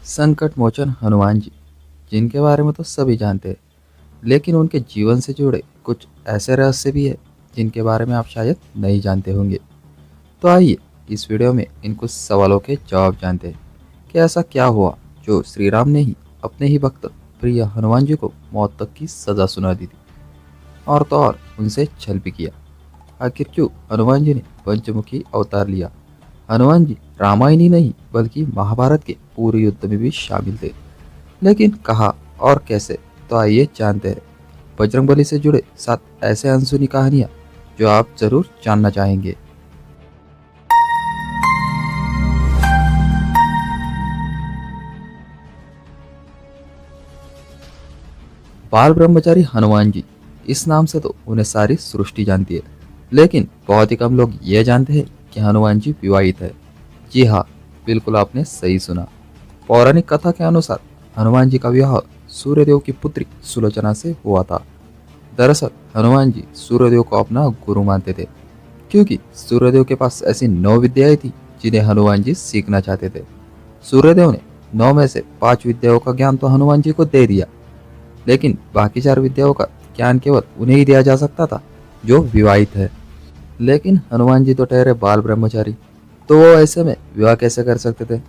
संकट मोचन हनुमान जी, जिनके बारे में तो सभी जानते हैं, लेकिन उनके जीवन से जुड़े कुछ ऐसे रहस्य भी है जिनके बारे में आप शायद नहीं जानते होंगे। तो आइए इस वीडियो में इन कुछ सवालों के जवाब जानते हैं कि ऐसा क्या हुआ जो श्री राम ने ही अपने ही भक्त प्रिय हनुमान जी को मौत तक की सजा सुना दी थी, और तो और उनसे छल भी किया। आखिर क्यों हनुमान जी ने पंचमुखी अवतार लिया। हनुमान जी रामायण ही नहीं बल्कि महाभारत के पूरे युद्ध में भी शामिल थे, लेकिन कहाँ और कैसे, तो आइए जानते हैं। बजरंगबली से जुड़े 7 ऐसे अनसुनी कहानियां जो आप जरूर जानना चाहेंगे। बाल ब्रह्मचारी हनुमान जी, इस नाम से तो उन्हें सारी सृष्टि जानती है, लेकिन बहुत ही कम लोग ये जानते हैं कि हनुमान जी विवाहित है। जी हाँ, बिल्कुल आपने सही सुना। पौराणिक कथा के अनुसार हनुमान जी का विवाह सूर्यदेव की पुत्री सुलोचना से हुआ था। दरअसल हनुमान जी सूर्यदेव को अपना गुरु मानते थे, क्योंकि सूर्यदेव के पास ऐसी 9 विद्याएं थी जिन्हें हनुमान जी सीखना चाहते थे। सूर्यदेव ने 9 में से 5 विद्याओं का ज्ञान तो हनुमान जी को दे दिया, लेकिन बाकी 4 विद्याओं का ज्ञान केवल उन्हें ही दिया जा सकता था जो विवाहित है। लेकिन हनुमान जी तो ठहरे बाल ब्रह्मचारी, तो वो ऐसे में विवाह कैसे कर सकते थे।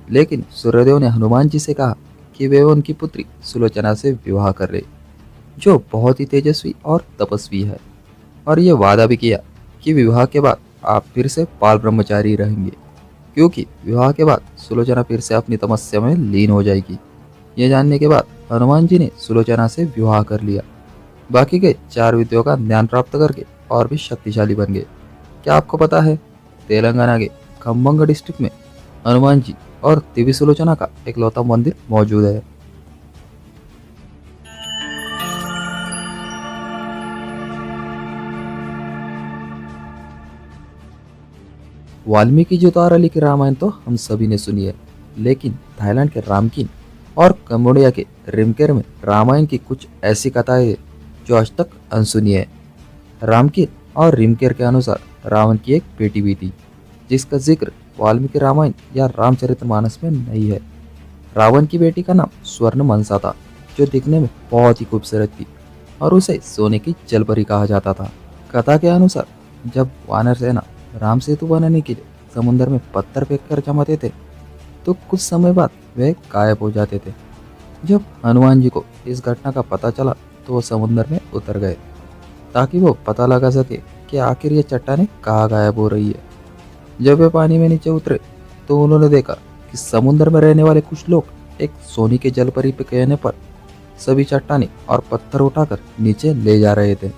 लेकिन सूर्यदेव ने हनुमान जी से कहा कि वे उनकी पुत्री सुलोचना से विवाह कर रहे, जो बहुत ही तेजस्वी और तपस्वी है, और ये वादा भी किया कि विवाह के बाद आप फिर से बाल ब्रह्मचारी रहेंगे, क्योंकि विवाह के बाद सुलोचना फिर से अपनी तपस्या में लीन हो जाएगी। ये जानने के बाद हनुमान जी ने सुलोचना से विवाह कर लिया। बाकी के 4 विद्याओं का ज्ञान प्राप्त करके और भी शक्तिशाली बन गए। क्या आपको पता है, तेलंगाना के खम्बंग डिस्ट्रिक्ट में हनुमान जी और देवी सुलोचना का एकलौता मंदिर मौजूद है। वाल्मीकि जी द्वारा लिखी रामायण तो हम सभी ने सुनी है, लेकिन थाईलैंड के रामकीन और कंबोडिया के रिमकेर में रामायण की कुछ ऐसी कथाएं हैं जो आज तक अनसुनी है। रामकीन और रिमकेर के अनुसार रावण की एक बेटी भी थी, जिसका जिक्र वाल्मीकि रामायण या रामचरितमानस में नहीं है। रावण की बेटी का नाम स्वर्ण मनसा था, जो दिखने में बहुत ही खूबसूरत थी और उसे सोने की जलपरी कहा जाता था। कथा के अनुसार जब वानर सेना राम सेतु बनाने के लिए समुद्र में पत्थर फेंककर जमाते थे, तो कुछ समय बाद वे गायब हो जाते थे। जब हनुमान जी को इस घटना का पता चला तो वो समुद्र में उतर गए, ताकि वो पता लगा सके कि आखिर ये चट्टानें कहाँ गायब हो रही है। जब वे पानी में नीचे उतरे तो उन्होंने देखा कि समुद्र में रहने वाले कुछ लोग एक सोने के जलपरी पे कहने पर सभी चट्टानें और पत्थर उठाकर नीचे ले जा रहे थे।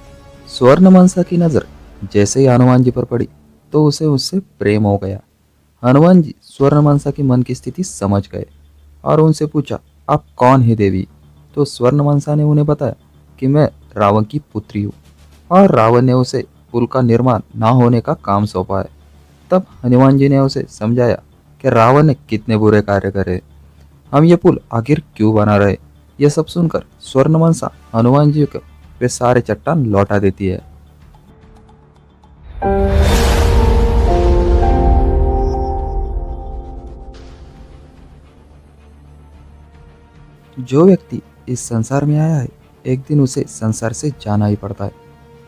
स्वर्ण मनसा की नजर जैसे ही हनुमान जी पर पड़ी तो उसे उससे प्रेम हो गया। हनुमान जी स्वर्ण मनसा की मन की स्थिति समझ गए और उनसे पूछा, आप कौन है देवी। तो स्वर्ण मनसा ने उन्हें बताया कि मैं रावण की पुत्री हूँ, और रावण ने उसे पुल का निर्माण ना होने का काम सौंपा है। तब हनुमान जी ने उसे समझाया कि रावण ने कितने बुरे कार्य करे, हम ये पुल आखिर क्यों बना रहे। यह सब सुनकर स्वर्ण मनसा हनुमान जी को वे सारे चट्टान लौटा देती है। जो व्यक्ति इस संसार में आया है, एक दिन उसे संसार से जाना ही पड़ता है,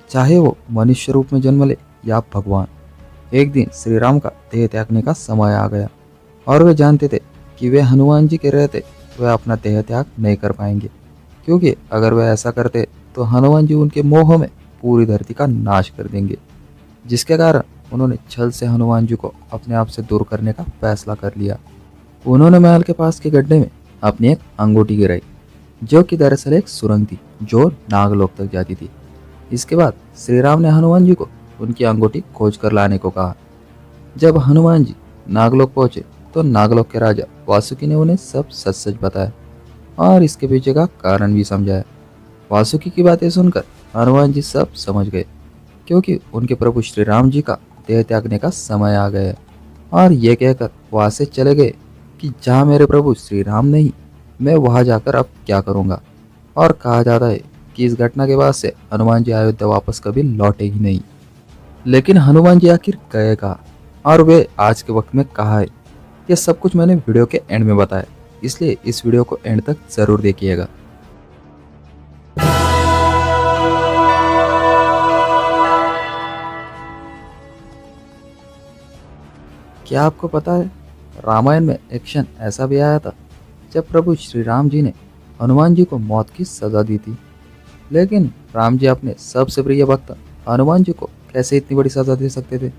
चाहे वो मनुष्य रूप में जन्म ले या भगवान। एक दिन श्री राम का देह त्यागने का समय आ गया, और वे जानते थे कि वे हनुमान जी के रहते वे अपना देह त्याग नहीं कर पाएंगे, क्योंकि अगर वे ऐसा करते तो हनुमान जी उनके मोह में पूरी धरती का नाश कर देंगे। जिसके कारण उन्होंने छल से हनुमान जी को अपने आप से दूर करने का फैसला कर लिया। उन्होंने महल के पास के गड्ढे में अपनी एक अंगूठी गिराई, जो कि दरअसल एक सुरंग थी जो नागलोक तक जाती थी। इसके बाद श्री राम ने हनुमान जी को उनकी अंगूठी खोज कर लाने को कहा। जब हनुमान जी नागलोक पहुंचे तो नागलोक के राजा वासुकी ने उन्हें सब सच सच बताया और इसके पीछे का कारण भी समझाया। वासुकी की बातें सुनकर हनुमान जी सब समझ गए, क्योंकि उनके प्रभु श्री राम जी का देह त्यागने का समय आ गया है, और ये कहकर वहां से चले गए कि जहाँ मेरे प्रभु श्री राम नहीं, मैं वहां जाकर अब क्या करूंगा। और कहा जाता है कि इस घटना के बाद से हनुमान जी अयोध्या वापस कभी लौटे ही नहीं। लेकिन हनुमान जी आखिर गए कहाँ और वे आज के वक्त में कहाँ है, ये सब कुछ मैंने वीडियो के एंड में बताया। इसलिए इस वीडियो को एंड तक ज़रूर देखिएगा। क्या आपको पता है, रामायण में एक क्षण ऐसा भी आया था जब प्रभु श्री राम जी ने हनुमान जी को मौत की सजा दी थी। लेकिन राम जी अपने सबसे प्रिय भक्त हनुमान जी को कैसे इतनी बड़ी सजा दे सकते थे,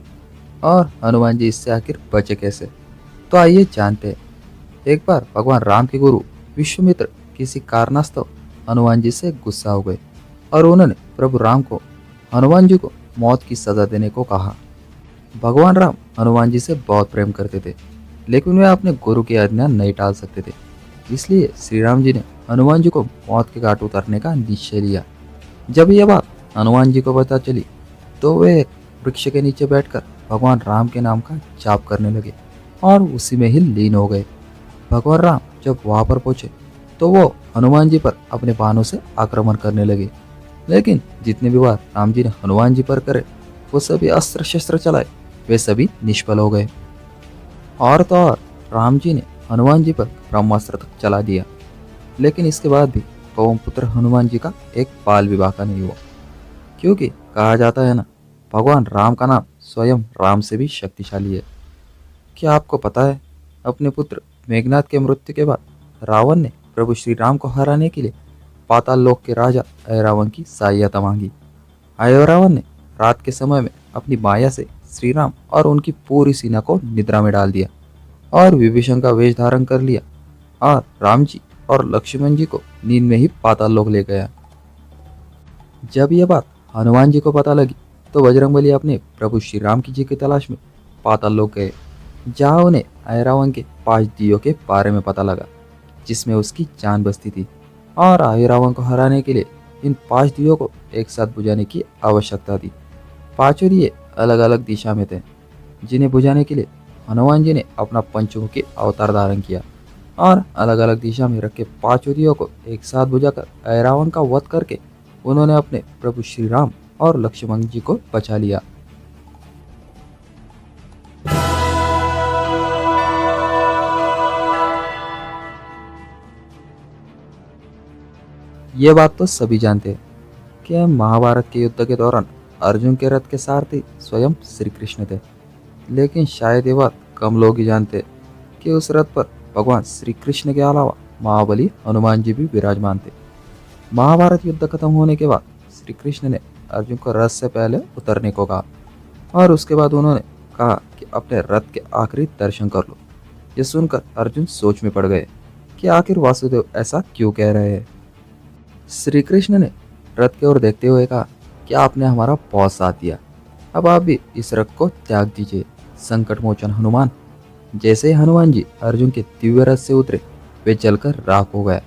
और हनुमान जी इससे आखिर बचे कैसे? तो आइए जानते हैं। एक बार भगवान राम के गुरु विश्वामित्र किसी कारणास्तव हनुमान जी से गुस्सा हो गए और उन्होंने प्रभु राम को हनुमान जी को मौत की सजा देने को कहा। भगवान राम हनुमान जी से बहुत प्रेम करते थे, लेकिन वे अपने गुरु की आज्ञा नहीं टाल सकते थे। इसलिए श्री राम जी ने हनुमान जी को मौत के घाट उतारने का निश्चय लिया। जब यह बात हनुमान जी को पता चली तो वे एक वृक्ष के नीचे बैठकर भगवान राम के नाम का जाप करने लगे और उसी में ही लीन हो गए। भगवान राम जब वहां पर पहुंचे तो वो हनुमान जी पर अपने बाणों से आक्रमण करने लगे, लेकिन जितने भी वार राम जी ने हनुमान जी पर करे वो सभी अस्त्र शस्त्र चलाए वे सभी निष्फल हो गए। और तो और राम जी ने हनुमान जी पर ब्रह्मास्त्र तक चला दिया, लेकिन इसके बाद भी पवन पुत्र हनुमान जी का एक बाल भी बाका नहीं हुआ, क्योंकि कहा जाता है ना, भगवान राम का नाम स्वयं राम से भी शक्तिशाली है। क्या आपको पता है, अपने पुत्र मेघनाथ के मृत्यु के बाद रावण ने प्रभु श्री राम को हराने के लिए पाताल लोक के राजा ऐरावत की सहायता मांगी। ऐरावत ने रात के समय में अपनी माया से श्री राम और उनकी पूरी सेना को निद्रा में डाल दिया और विभीषण का वेश धारण कर लिया और राम जी और लक्ष्मण जी को नींद में ही पाताल लोक ले गया। जब यह बात हनुमान जी को पता लगी तो बजरंगबली अपने प्रभु श्री राम की जी की तलाश में पाताल लोक गए, जहाँ उन्हें ऐरावत के 5 दियों के बारे में पता लगा जिसमें उसकी जान बसती थी, और ऐरावत को हराने के लिए इन 5 दियों को एक साथ बुझाने की आवश्यकता थी। 5 दिए अलग अलग दिशा में थे, जिन्हें बुझाने के लिए हनुमान जी ने अपना पंचमुखी अवतार धारण किया और अलग अलग दिशा में रखे 5 दियों को एक साथ बुझाकर ऐरावत का वध करके उन्होंने अपने प्रभु श्री राम और लक्ष्मण जी को बचा लिया। ये बात तो सभी जानते हैं कि महाभारत के युद्ध के दौरान अर्जुन के रथ के सारथी स्वयं श्री कृष्ण थे, लेकिन शायद ये बात कम लोग ही जानते कि उस रथ पर भगवान श्री कृष्ण के अलावा महाबली हनुमान जी भी विराजमान थे। महाभारत युद्ध खत्म होने के बाद श्री कृष्ण ने अर्जुन को रथ से पहले उतरने को कहा और उसके बाद उन्होंने कहा कि अपने रथ के आखिरी दर्शन कर लो। ये सुनकर अर्जुन सोच में पड़ गए कि आखिर वासुदेव ऐसा क्यों कह रहे हैं। श्री कृष्ण ने रथ की ओर देखते हुए कहा कि आपने हमारा बहुत साथ दिया, अब आप भी इस रथ को त्याग दीजिए। संकट मोचन हनुमान। जैसे ही हनुमान जी अर्जुन के दिव्य रथ से उतरे वे जलकर राख हो गया।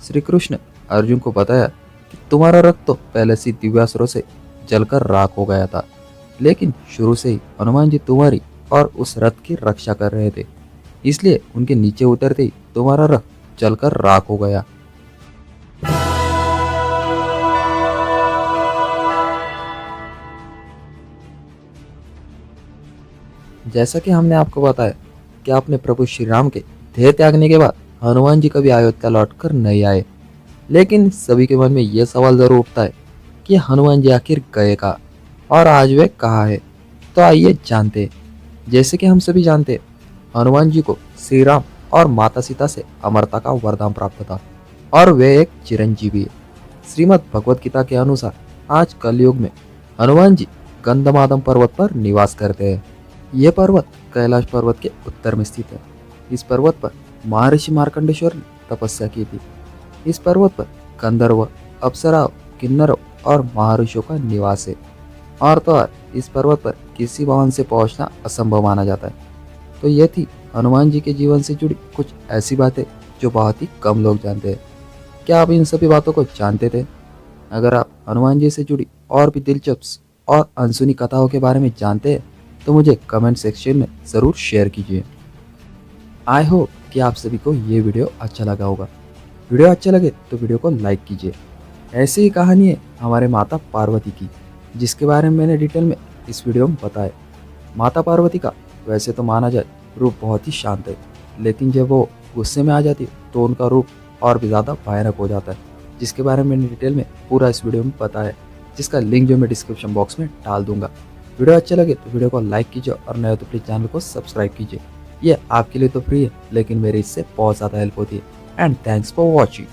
श्री कृष्ण अर्जुन को बताया कि तुम्हारा रथ तो पहले से दिव्यास्त्रों से जलकर राख हो गया था, लेकिन शुरू से ही हनुमान जी तुम्हारी और उस रथ की रक्षा कर रहे थे, इसलिए उनके नीचे उतरते ही तुम्हारा रथ जलकर राख हो गया। जैसा कि हमने आपको बताया कि अपने प्रभु श्री राम के देह त्यागने के बाद हनुमान जी कभी अयोध्या लौटकर नहीं आए, लेकिन सभी के मन में यह सवाल जरूर उठता है कि हनुमान जी आखिर गए कहाँ और आज वे कहाँ है। तो आइए जानते हैं। जैसे कि हम सभी जानते हैं, हनुमान जी को श्री राम और माता सीता से अमरता का वरदान प्राप्त था और वे एक चिरंजीवी है। श्रीमद् भगवत गीता के अनुसार आज कलयुग में हनुमान जी गंधमादम पर्वत पर निवास करते हैं। यह पर्वत कैलाश पर्वत के उत्तर में स्थित है। इस पर्वत पर महर्षि मार्कंडेश्वर ने तपस्या की थी। इस पर्वत पर गंधर्व, अप्सराओं, किन्नरों और महर्षियों का निवास है, और तो और इस पर्वत पर किसी वाहन से पहुंचना असंभव माना जाता है। तो ये थी हनुमान जी के जीवन से जुड़ी कुछ ऐसी बातें जो बहुत ही कम लोग जानते हैं। क्या आप इन सभी बातों को जानते थे? अगर आप हनुमान जी से जुड़ी और भी दिलचस्प और अनसुनी कथाओं के बारे में जानते हैं तो मुझे कमेंट सेक्शन में ज़रूर शेयर कीजिए। आई होप कि आप सभी को ये वीडियो अच्छा लगा होगा। वीडियो अच्छा लगे तो वीडियो को लाइक कीजिए। ऐसी ही कहानी है हमारे माता पार्वती की, जिसके बारे में मैंने डिटेल में इस वीडियो में बताया। माता पार्वती का वैसे तो माना जाए रूप बहुत ही शांत है, लेकिन जब वो गुस्से में आ जाती है तो उनका रूप और भी ज़्यादा भयानक हो जाता है, जिसके बारे में मैंने डिटेल में पूरा इस वीडियो में बताया है, जिसका लिंक जो मैं डिस्क्रिप्शन बॉक्स में डाल दूंगा। वीडियो अच्छे लगे तो वीडियो को लाइक कीजिए और नए हो तो प्लीज़ चैनल को सब्सक्राइब कीजिए। ये आपके लिए तो फ्री है लेकिन मेरी इससे बहुत ज़्यादा हेल्प होती है। And thanks for watching.